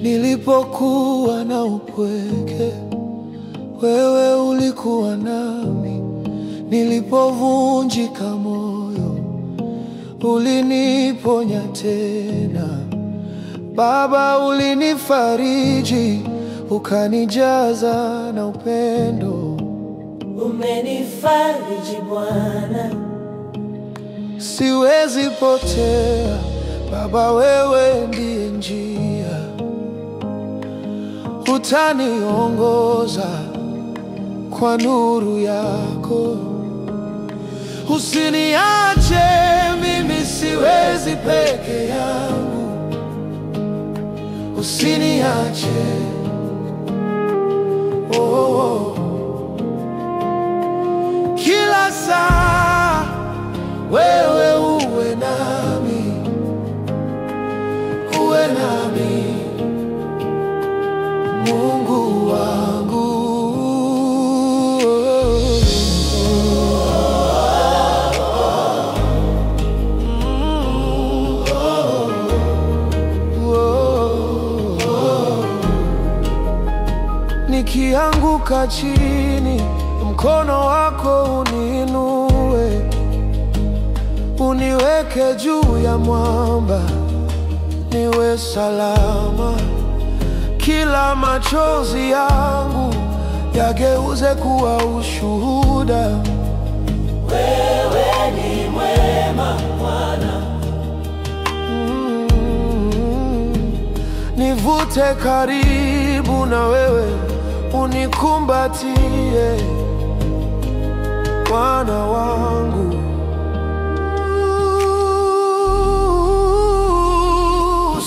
Nilipokuwa na upweke, wewe ulikuwa nami. Nilipovunjika moyo, uliniponya tena. Baba, ulinifariji, ukanijaza na upendo. Umenifariji Bwana, siwezi potea. Baba, wewe ndiye njia, utaniongoza kwa nuru yako. Usiniache, mimi siwezi peke yangu. Usiniache, oh. Kila saa wewe uwe nami, uwe nami, Mungu wangu. Nikianguka chini, mkono wako uniinue. Uniweke juu ya mwamba, niwe salama. Kila machozi yangu yageuze kuwa ushuhuda. wewe ni mwema Bwana. Nivute karibu na wewe, unikumbatie Bwana wangu.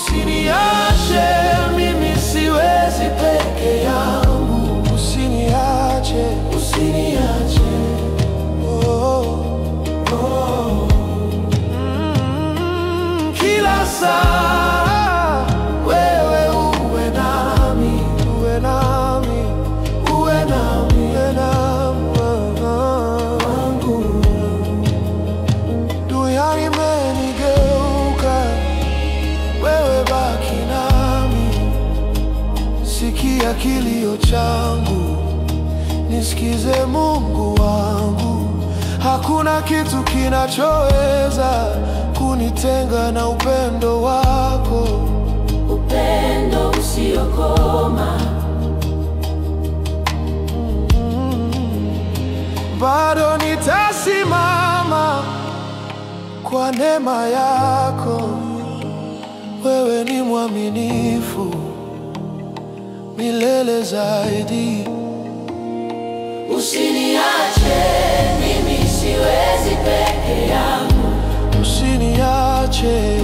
Usiniache, mimi siwezi peke yangu. Usiniache, usiniache, oh, oh. Kila saa wewe uwe nami, uwe nami, uwe nami, uwe nami wangu. Dunia imenigeuka, wewe baki nami. Sikia kilio changu, nisikize Mungu wangu. Hakuna kitu kinachoweza kunitenga na upendo wako, upendo usiokoma. Bado nitasimama kwa neema yako. Wewe ni mwaminifu milele zaidi. Usiniache, mimi siwezi peke yangu. Usiniache,